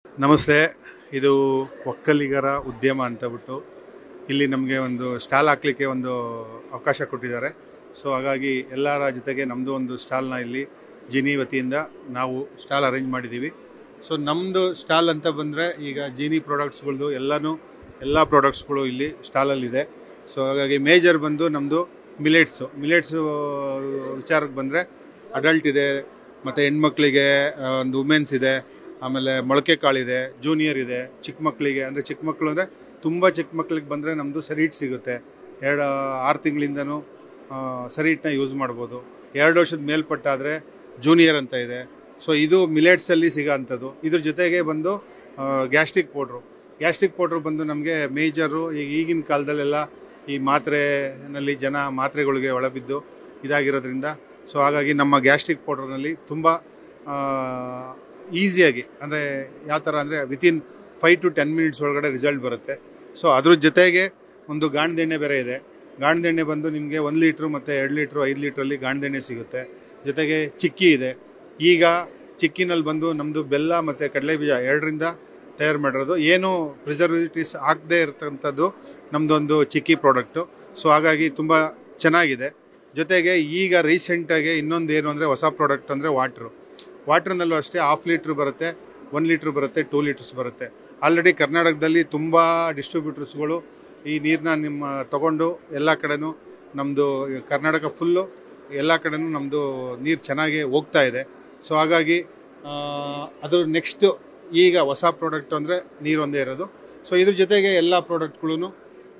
ನಮಸ್ತೆ. ಇದು ಒಕ್ಕಲಿಗರ ಉದ್ಯಮ ಅಂತ ಬಿಟ್ಟು ಇಲ್ಲಿ ನಮಗೆ ಒಂದು ಸ್ಟಾಲ್ ಹಾಕಲಿಕ್ಕೆ ಒಂದು ಅವಕಾಶ ಕೊಟ್ಟಿದ್ದಾರೆ. ಸೊ ಹಾಗಾಗಿ ಎಲ್ಲರ ಜೊತೆಗೆ ನಮ್ಮದು ಒಂದು ಸ್ಟಾಲ್ನ ಇಲ್ಲಿ ಜೀನಿ ವತಿಯಿಂದ ನಾವು ಸ್ಟಾಲ್ ಅರೇಂಜ್ ಮಾಡಿದ್ದೀವಿ. ಸೊ ನಮ್ಮದು ಸ್ಟಾಲ್ ಅಂತ ಬಂದರೆ ಈಗ ಜೀನಿ ಪ್ರಾಡಕ್ಟ್ಸ್ಗಳದ್ದು ಎಲ್ಲ ಪ್ರಾಡಕ್ಟ್ಸ್ಗಳು ಇಲ್ಲಿ ಸ್ಟಾಲಲ್ಲಿದೆ. ಸೊ ಹಾಗಾಗಿ ಮೇಜರ್ ಬಂದು ನಮ್ಮದು ಮಿಲೆಟ್ಸು ವಿಚಾರಕ್ಕೆ ಬಂದರೆ ಅಡಲ್ಟ್ ಇದೆ, ಮತ್ತು ಹೆಣ್ಮಕ್ಳಿಗೆ ಒಂದು ವುಮೆನ್ಸ್ ಇದೆ, ಆಮೇಲೆ ಮೊಳಕೆ ಕಾಳಿದೆ, ಜೂನಿಯರ್ ಇದೆ, ಚಿಕ್ಕ ಮಕ್ಕಳಿಗೆ ಅಂದರೆ ಚಿಕ್ಕ ಮಕ್ಕಳು ಅಂದರೆ ತುಂಬ ಚಿಕ್ಕ ಮಕ್ಕಳಿಗೆ ಬಂದರೆ ನಮ್ಮದು ಸರೀಟ್ ಸಿಗುತ್ತೆ. 6 ತಿಂಗಳಿಂದನೂ ಸರೀಟ್ನ ಯೂಸ್ ಮಾಡ್ಬೋದು. 2 ವರ್ಷದ ಮೇಲ್ಪಟ್ಟಾದರೆ ಜೂನಿಯರ್ ಅಂತ ಇದೆ. ಸೊ ಇದು ಮಿಲೆಟ್ಸಲ್ಲಿ ಸಿಗೋ ಅಂಥದ್ದು. ಇದ್ರ ಜೊತೆಗೆ ಬಂದು ಗ್ಯಾಸ್ಟ್ರಿಕ್ ಪೌಡ್ರು ಬಂದು ನಮಗೆ ಮೇಜರು. ಈಗಿನ ಕಾಲದಲ್ಲೆಲ್ಲ ಈ ಮಾತ್ರೆನಲ್ಲಿ ಜನ ಮಾತ್ರೆಗಳಿಗೆ ಒಳಬಿದ್ದು ಇದಾಗಿರೋದ್ರಿಂದ ಸೊ ಹಾಗಾಗಿ ನಮ್ಮ ಗ್ಯಾಸ್ಟ್ರಿಕ್ ಪೌಡ್ರ್ನಲ್ಲಿ ತುಂಬ ಈಸಿಯಾಗಿ ಅಂದರೆ ಯಾವ ಥರ ಅಂದರೆ ವಿತಿನ್ 5 to 10 ಮಿನಿಟ್ಸ್ ಒಳಗಡೆ ರಿಸಲ್ಟ್ ಬರುತ್ತೆ. ಸೊ ಅದ್ರ ಜೊತೆಗೆ ಒಂದು ಗಾಣದೆಣ್ಣೆ ಬೇರೆ ಇದೆ. ಗಾಣದೆಣ್ಣೆ ಬಂದು ನಿಮಗೆ 1 ಲೀಟ್ರು ಮತ್ತು 2 ಲೀಟ್ರು 5 ಲೀಟ್ರಲ್ಲಿ ಗಾಣದೆಣ್ಣೆ ಸಿಗುತ್ತೆ. ಜೊತೆಗೆ ಚಿಕ್ಕಿ ಇದೆ. ಈಗ ಚಿಕ್ಕಿನಲ್ಲಿ ಬಂದು ನಮ್ಮದು ಬೆಲ್ಲ ಮತ್ತು ಕಡಲೆ ಬೀಜ 2ರಿಂದ ತಯಾರು ಮಾಡಿರೋದು, ಏನು ಪ್ರಿಸರ್ವೇಟಿವ್ಸ್ ಹಾಕದೇ ಇರತಕ್ಕಂಥದ್ದು ನಮ್ಮದೊಂದು ಚಿಕ್ಕಿ ಪ್ರಾಡಕ್ಟು. ಸೊ ಹಾಗಾಗಿ ತುಂಬ ಚೆನ್ನಾಗಿದೆ. ಜೊತೆಗೆ ಈಗ ರೀಸೆಂಟಾಗಿ ಇನ್ನೊಂದು ಏನು ಅಂದರೆ ಹೊಸ ಪ್ರಾಡಕ್ಟ್ ಅಂದರೆ ವಾಟ್ರ್ನಲ್ಲೂ ಅಷ್ಟೇ 1/2 ಲೀಟ್ರ್ ಬರುತ್ತೆ, 1 ಲೀಟ್ರ್ ಬರುತ್ತೆ, 2 ಲೀಟರ್ಸ್ ಬರುತ್ತೆ. ಆಲ್ರೆಡಿ ಕರ್ನಾಟಕದಲ್ಲಿ ತುಂಬ ಡಿಸ್ಟ್ರಿಬ್ಯೂಟರ್ಸ್ಗಳು ಈ ನೀರನ್ನ ತಗೊಂಡು ಎಲ್ಲ ಕಡೆನೂ ನಮ್ಮದು ಕರ್ನಾಟಕ ಫುಲ್ಲು ಎಲ್ಲ ಕಡೆನೂ ನಮ್ಮದು ನೀರು ಚೆನ್ನಾಗಿ ಹೋಗ್ತಾ ಇದೆ. ಸೊ ಹಾಗಾಗಿ ಅದ್ರ ನೆಕ್ಸ್ಟು ಈಗ ಹೊಸ ಪ್ರಾಡಕ್ಟ್ ಅಂದರೆ ನೀರೊಂದೇ ಇರೋದು. ಸೊ ಇದ್ರ ಜೊತೆಗೆ ಎಲ್ಲ ಪ್ರಾಡಕ್ಟ್ಗಳೂ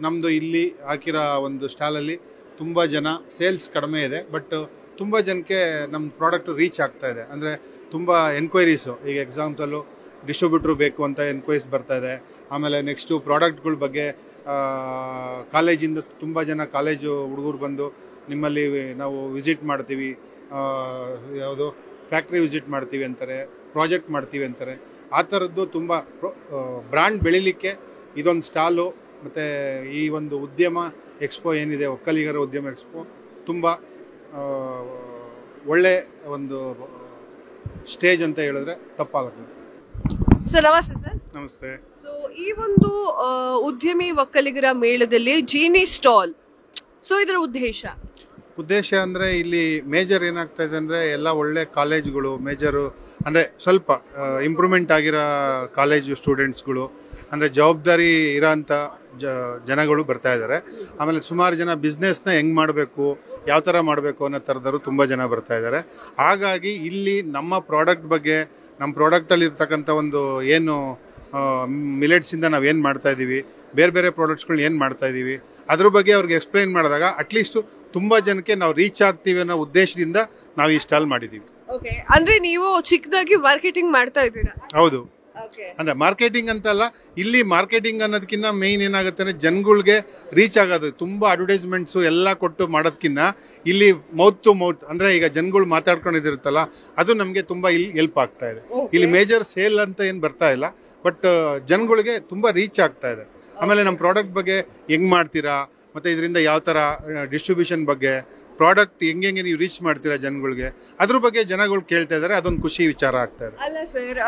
ನಮ್ಮದು ಇಲ್ಲಿ ಹಾಕಿರೋ ಒಂದು ಸ್ಟಾಲಲ್ಲಿ ತುಂಬ ಜನ ಸೇಲ್ಸ್ ಕಡಿಮೆ ಇದೆ, ಬಟ್ ತುಂಬ ಜನಕ್ಕೆ ನಮ್ಮ ಪ್ರಾಡಕ್ಟು ರೀಚ್ ಆಗ್ತಾ ಇದೆ. ಅಂದರೆ ತುಂಬ ಎನ್ಕ್ವೈರೀಸು, ಈಗ ಎಕ್ಸಾಂಪಲು ಡಿಸ್ಟ್ರಿಬ್ಯೂಟ್ರು ಬೇಕು ಅಂತ ಎನ್ಕ್ವೈರೀಸ್ ಬರ್ತಾ ಇದೆ. ಆಮೇಲೆ ನೆಕ್ಸ್ಟು ಪ್ರಾಡಕ್ಟ್ಗಳ ಬಗ್ಗೆ ಕಾಲೇಜಿಂದ ತುಂಬ ಜನ ಕಾಲೇಜು ಹುಡುಗರು ಬಂದು ನಿಮ್ಮಲ್ಲಿ ನಾವು ವಿಸಿಟ್ ಮಾಡ್ತೀವಿ, ಯಾವುದು ಫ್ಯಾಕ್ಟ್ರಿ ವಿಸಿಟ್ ಮಾಡ್ತೀವಿ ಅಂತಾರೆ, ಪ್ರಾಜೆಕ್ಟ್ ಮಾಡ್ತೀವಿ ಅಂತಾರೆ. ಆ ಥರದ್ದು ತುಂಬ ಬ್ರ್ಯಾಂಡ್ ಬೆಳಿಲಿಕ್ಕೆ ಇದೊಂದು ಸ್ಟಾಲು ಮತ್ತು ಈ ಒಂದು ಉದ್ಯಮ ಎಕ್ಸ್ಪೋ ಏನಿದೆ, ಒಕ್ಕಲಿಗರ ಉದ್ಯಮ ಎಕ್ಸ್ಪೋ, ತುಂಬ ಒಳ್ಳೆ ಒಂದು ಸ್ಟೇಜ್ ಅಂತ ಹೇಳಿದ್ರೆ ತಪ್ಪಾಗುತ್ತೆ. ಸರ್ ನಮಸ್ತೆ. ಸರ್ ನಮಸ್ತೆ. ಸೊ ಈ ಒಂದು ಉದ್ಯಮಿ ಒಕ್ಕಲಿಗರ ಮೇಳದಲ್ಲಿ ಜೀನಿ ಸ್ಟಾಲ್, ಸೊ ಇದರ ಉದ್ದೇಶ ಅಂದರೆ ಇಲ್ಲಿ ಮೇಜರ್ ಏನಾಗ್ತಾ ಇದೆ ಅಂದರೆ ಎಲ್ಲ ಒಳ್ಳೆ ಕಾಲೇಜ್ಗಳು, ಮೇಜರು ಅಂದರೆ ಸ್ವಲ್ಪ ಇಂಪ್ರೂವ್ಮೆಂಟ್ ಆಗಿರೋ ಕಾಲೇಜು ಸ್ಟೂಡೆಂಟ್ಸ್ಗಳು, ಅಂದರೆ ಜವಾಬ್ದಾರಿ ಇರೋಂಥ ಜನಗಳು ಬರ್ತಾ ಇದ್ದಾರೆ. ಆಮೇಲೆ ಸುಮಾರು ಜನ ಬಿಸ್ನೆಸ್ನ ಹೆಂಗೆ ಮಾಡಬೇಕು, ಯಾವ ಥರ ಮಾಡಬೇಕು ಅನ್ನೋ ಥರದವರು ತುಂಬ ಜನ ಬರ್ತಾ ಇದ್ದಾರೆ. ಹಾಗಾಗಿ ಇಲ್ಲಿ ನಮ್ಮ ಪ್ರಾಡಕ್ಟ್ ಬಗ್ಗೆ, ನಮ್ಮ ಪ್ರಾಡಕ್ಟಲ್ಲಿ ಇರ್ತಕ್ಕಂಥ ಒಂದು ಏನು ಮಿಲೆಟ್ಸಿಂದ ನಾವು ಏನು ಮಾಡ್ತಾಯಿದ್ದೀವಿ, ಬೇರೆ ಪ್ರಾಡಕ್ಟ್ಸ್ಗಳನ್ನ ಏನು ಮಾಡ್ತಾಯಿದ್ದೀವಿ, ಅದ್ರ ಬಗ್ಗೆ ಅವ್ರಿಗೆ ಎಕ್ಸ್ಪ್ಲೈನ್ ಮಾಡಿದಾಗ ಅಟ್ಲೀಸ್ಟು ತುಂಬ ಜನಕ್ಕೆ ನಾವು ರೀಚ್ ಆಗ್ತೀವಿ ಅನ್ನೋ ಉದ್ದೇಶದಿಂದ ನಾವು ಈ ಸ್ಟಾಲ್ ಮಾಡಿದ್ದೀವಿ. ಓಕೆ, ಅಂದರೆ ನೀವು ಚಿಕ್ಕದಾಗಿ ಮಾರ್ಕೆಟಿಂಗ್ ಮಾಡ್ತಾ ಇದ್ದೀರಾ? ಹೌದು. ಓಕೆ, ಅಂದರೆ ಮಾರ್ಕೆಟಿಂಗ್ ಅಂತಲ್ಲ, ಇಲ್ಲಿ ಮಾರ್ಕೆಟಿಂಗ್ ಅನ್ನೋದಕ್ಕಿಂತ ಮೇಯ್ನ್ ಏನಾಗುತ್ತೆ ಅಂದರೆ ಜನಗಳಿಗೆ ರೀಚ್ ಆಗೋದು. ತುಂಬ ಅಡ್ವರ್ಟೈಸ್ಮೆಂಟ್ಸು ಎಲ್ಲ ಕೊಟ್ಟು ಮಾಡೋದಕ್ಕಿಂತ ಇಲ್ಲಿ ಮೌತ್ ಟು ಮೌತ್, ಅಂದರೆ ಈಗ ಜನಗಳು ಮಾತಾಡ್ಕೊಂಡಿದಿರುತ್ತಲ್ಲ, ಅದು ನಮಗೆ ತುಂಬ ಇಲ್ಲಿ ಹೆಲ್ಪ್ ಆಗ್ತಾ ಇದೆ. ಇಲ್ಲಿ ಮೇಜರ್ ಸೇಲ್ ಅಂತ ಏನು ಬರ್ತಾ ಇಲ್ಲ, ಬಟ್ ಜನಗಳಿಗೆ ತುಂಬ ರೀಚ್ ಆಗ್ತಾ ಇದೆ. ಆಮೇಲೆ ನಮ್ಮ ಪ್ರಾಡಕ್ಟ್ ಬಗ್ಗೆ ಹೆಂಗೆ ಮಾಡ್ತೀರಾ, ಮತ್ತು ಇದರಿಂದ ಯಾವ ಥರ ಡಿಸ್ಟ್ರಿಬ್ಯೂಷನ್ ಬಗ್ಗೆ, ಪ್ರಾಡಕ್ಟ್ ಹೆಂಗೆ ನೀವು ರೀಚ್ ಮಾಡ್ತೀರಾ ಜನಗಳಿಗೆ, ಅದ್ರ ಬಗ್ಗೆ ಜನಗಳು ಕೇಳ್ತಾ ಇದ್ದಾರೆ. ಅದೊಂದು ಖುಷಿ ವಿಚಾರ ಆಗ್ತಾ ಇದೆ. ಅಲ್ಲ ಸರ್,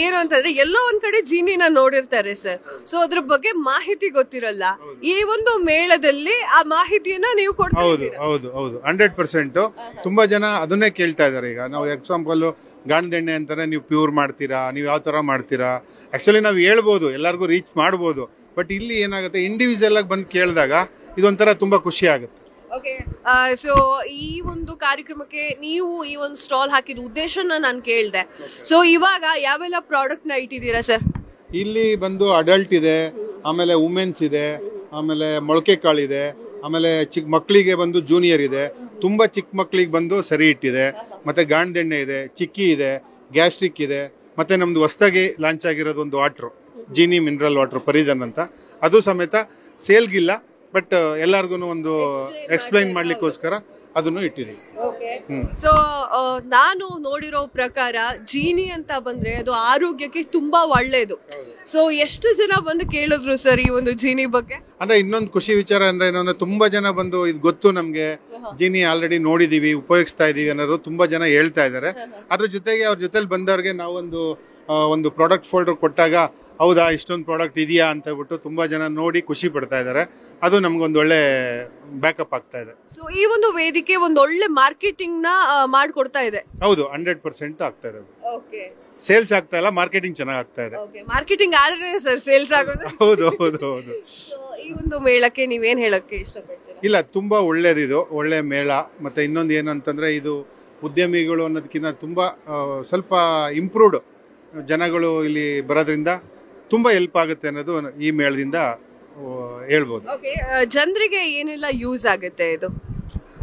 ಏನು ಅಂತಂದ್ರೆ ಎಲ್ಲೋ ಒಂದ್ ಕಡೆ ಜೀನಿನ ನೋಡಿರ್ತಾರೆ ಸರ್, ಸೊ ಅದ್ರ ಬಗ್ಗೆ ಮಾಹಿತಿ ಗೊತ್ತಿರಲ್ಲ. ಈ ಒಂದು ಮೇಳದಲ್ಲಿ ಆ ಮಾಹಿತಿಯನ್ನ ನೀವು ಕೊಡ್ತಾ ಇದ್ದೀರಾ? ಹೌದು 100%. ತುಂಬಾ ಜನ ಅದನ್ನೇ ಕೇಳ್ತಾ ಇದ್ದಾರೆ. ಈಗ ನಾವು ಎಕ್ಸಾಂಪಲ್ ಗಾಣದೆಣ್ಣೆ ಅಂತಾನೆ ನೀವು ಪ್ಯೂರ್ ಮಾಡ್ತೀರಾ, ನೀವು ಯಾವ ಥರ ಮಾಡ್ತೀರಾ, ಆ್ಯಕ್ಚುಲಿ ನಾವು ಹೇಳ್ಬೋದು, ಎಲ್ಲರಿಗೂ ರೀಚ್ ಮಾಡ್ಬೋದು. ಬಟ್ ಇಲ್ಲಿ ಏನಾಗುತ್ತೆ, ಇಂಡಿವಿಜುವಲ್ ಆಗಿ ಬಂದು ಕೇಳಿದಾಗ ಇದೊಂಥರ ತುಂಬ ಖುಷಿ ಆಗುತ್ತೆ. ಓಕೆ, ಸೊ ಈ ಒಂದು ಕಾರ್ಯಕ್ರಮಕ್ಕೆ ನೀವು ಈ ಒಂದು ಸ್ಟಾಲ್ ಹಾಕಿದ ಉದ್ದೇಶನ ನಾನು ಕೇಳಿದೆ. ಸೊ ಇವಾಗ ಯಾವೆಲ್ಲ ಪ್ರಾಡಕ್ಟ್ ನ ಇಟ್ಟಿದ್ದೀರಾ ಸರ್? ಇಲ್ಲಿ ಬಂದು ಅಡಲ್ಟ್ ಇದೆ, ಆಮೇಲೆ ವುಮೆನ್ಸ್ ಇದೆ, ಆಮೇಲೆ ಮೊಳಕೆ ಕಾಳಿದೆ, ಆಮೇಲೆ ಚಿಕ್ಕ ಮಕ್ಕಳಿಗೆ ಬಂದು ಜೂನಿಯರ್ ಇದೆ, ತುಂಬ ಚಿಕ್ಕ ಮಕ್ಕಳಿಗೆ ಬಂದು ಸರಿ ಇಟ್ಟಿದೆ, ಮತ್ತು ಗಾಣದೆಣ್ಣೆ ಇದೆ, ಚಿಕ್ಕಿ ಇದೆ, ಗ್ಯಾಸ್ಟ್ರಿಕ್ ಇದೆ, ಮತ್ತು ನಮ್ಮದು ಹೊಸದಾಗಿ ಲಾಂಚ್ ಆಗಿರೋದು ಒಂದು ವಾಟ್ರು, ಜೀನಿ ಮಿನರಲ್ ವಾಟರ್ ಪರಿಧನ್ ಅಂತ, ಅದು ಸಮೇತ ಸೇಲ್ಗಿಲ್ಲ, ಬಟ್ ಎಲ್ಲರಿಗೂ ಒಂದು ಎಕ್ಸ್ಪ್ಲೈನ್ ಮಾಡ್ಲಿಕ್ಕೋಸ್ಕರ ಅದನ್ನು ಇಟ್ಟಿದ್ದೀವಿ. ಸೊ ನಾನು ನೋಡಿರೋ ಪ್ರಕಾರ ಜೀನಿ ಅಂತ ಬಂದ್ರೆ ಅದು ಆರೋಗ್ಯಕ್ಕೆ ತುಂಬಾ ಒಳ್ಳೇದು. ಸೊ ಎಷ್ಟು ಜನ ಬಂದು ಕೇಳಿದ್ರು ಸರ್ ಈ ಒಂದು ಜೀನಿ ಬಗ್ಗೆ? ಅಂದ್ರೆ ಇನ್ನೊಂದು ಖುಷಿ ವಿಚಾರ ಅಂದ್ರೆ ಏನಂದ್ರೆ ತುಂಬಾ ಜನ ಬಂದು ಇದು ಗೊತ್ತು ನಮ್ಗೆ, ಜೀನಿ ಆಲ್ರೆಡಿ ನೋಡಿದೀವಿ, ಉಪಯೋಗಿಸ್ತಾ ಇದೀವಿ ಅನ್ನೋರು ತುಂಬಾ ಜನ ಹೇಳ್ತಾ ಇದ್ದಾರೆ. ಅದ್ರ ಜೊತೆಗೆ ಅವ್ರ ಜೊತೆಲಿ ಬಂದವ್ರಿಗೆ ನಾವೊಂದು ಒಂದು ಪ್ರಾಡಕ್ಟ್ ಫೋಲ್ಡರ್ ಕೊಟ್ಟಾಗ ಹೌದಾ ಇಷ್ಟೊಂದು ಪ್ರಾಡಕ್ಟ್ ಇದೆಯಾ ಅಂತ ಹೇಳ್ಬಿಟ್ಟು ತುಂಬ ಜನ ನೋಡಿ ಖುಷಿ ಪಡ್ತಾ ಇದ್ದಾರೆ. ಅದು ನಮಗೊಂದು ಒಳ್ಳೆ ಬ್ಯಾಕಪ್ ಆಗ್ತಾ ಇದೆ. ಸೊ ಈ ಒಂದು ವೇದಿಕೆ ಒಂದು ಒಳ್ಳೆ ಮಾರ್ಕೆಟಿಂಗ್ ನ ಮಾಡ್ಕೊಡ್ತಾ ಇದೆ. ಹೌದು, 100% ಆಗ್ತಾ ಇದೆ. ಓಕೆ, ಸೇಲ್ಸ್ ಆಗ್ತಾ ಇಲ್ಲ, ಮಾರ್ಕೆಟಿಂಗ್ ಚೆನ್ನಾಗಿ ಆಗ್ತಾ ಇದೆ. ಓಕೆ, ಮಾರ್ಕೆಟಿಂಗ್ ಆದ್ರೆ ಸರ್ ಸೇಲ್ಸ್ ಆಗೋದು. ಹೌದು ಹೌದು ಹೌದು. ಸೊ ಈ ಒಂದು ಮೇಳಕ್ಕೆ ನೀವೇನ್ ಹೇಳಕ್ಕೆ ಇಷ್ಟಪಡ್ತೀರಾ? ಇಲ್ಲ, ತುಂಬ ಒಳ್ಳೇದಿದು, ಒಳ್ಳೆ ಮೇಳ. ಮತ್ತು ಇನ್ನೊಂದು ಏನು ಅಂತಂದರೆ ಇದು ಉದ್ಯಮಿಗಳು ಅನ್ನೋದಕ್ಕಿಂತ ತುಂಬ ಸ್ವಲ್ಪ ಇಂಪ್ರೂವ್ಡ್ ಜನಗಳು ಇಲ್ಲಿ ಬರೋದ್ರಿಂದ ತುಂಬ ಹೆಲ್ಪ್ ಆಗುತ್ತೆ ಅನ್ನೋದು ಈ ಮೇಳದಿಂದ ಹೇಳ್ಬೋದು. ಓಕೆ, ಜನರಿಗೆ ಏನೆಲ್ಲ ಯೂಸ್ ಆಗುತ್ತೆ ಇದು?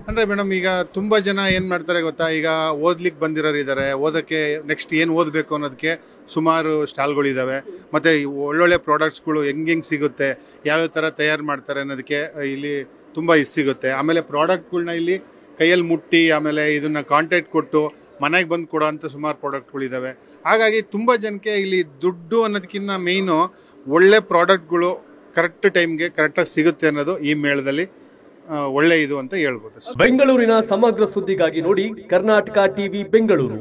ಅಂದರೆ ಮೇಡಮ್, ಈಗ ತುಂಬ ಜನ ಏನು ಮಾಡ್ತಾರೆ ಗೊತ್ತಾ, ಈಗ ಓದ್ಲಿಕ್ಕೆ ಬಂದಿರೋರು ಇದ್ದಾರೆ, ಓದೋಕ್ಕೆ ನೆಕ್ಸ್ಟ್ ಏನು ಓದಬೇಕು ಅನ್ನೋದಕ್ಕೆ ಸುಮಾರು ಸ್ಟಾಲ್ಗಳಿದ್ದಾವೆ. ಮತ್ತು ಒಳ್ಳೊಳ್ಳೆ ಪ್ರಾಡಕ್ಟ್ಸ್ಗಳು ಹೆಂಗೆ ಸಿಗುತ್ತೆ, ಯಾವ್ಯಾವ ಥರ ತಯಾರು ಮಾಡ್ತಾರೆ ಅನ್ನೋದಕ್ಕೆ ಇಲ್ಲಿ ತುಂಬ ಸಿಗುತ್ತೆ. ಆಮೇಲೆ ಪ್ರಾಡಕ್ಟ್ಗಳ್ನ ಇಲ್ಲಿ ಕೈಯಲ್ಲಿ ಮುಟ್ಟಿ ಆಮೇಲೆ ಇದನ್ನು ಕಾಂಟ್ಯಾಕ್ಟ್ ಕೊಟ್ಟು ಮನೆಗೆ ಬಂದು ಕೊಡೋ ಅಂಥ ಸುಮಾರು ಪ್ರಾಡಕ್ಟ್ಗಳಿದ್ದಾವೆ. ಹಾಗಾಗಿ ತುಂಬ ಜನಕ್ಕೆ ಇಲ್ಲಿ ದುಡ್ಡು ಅನ್ನೋದಕ್ಕಿಂತ ಮೇಯ್ನು ಒಳ್ಳೆ ಪ್ರಾಡಕ್ಟ್ಗಳು ಕರೆಕ್ಟ್ ಟೈಮ್ಗೆ ಕರೆಕ್ಟಾಗಿ ಸಿಗುತ್ತೆ ಅನ್ನೋದು ಈ ಮೇಳದಲ್ಲಿ ಒಳ್ಳೆ ಇದು ಅಂತ ಹೇಳ್ಬೋದು. ಬೆಂಗಳೂರಿನ ಸಮಗ್ರ ಸುದ್ದಿಗಾಗಿ ನೋಡಿ ಕರ್ನಾಟಕ ಟಿವಿ ಬೆಂಗಳೂರು.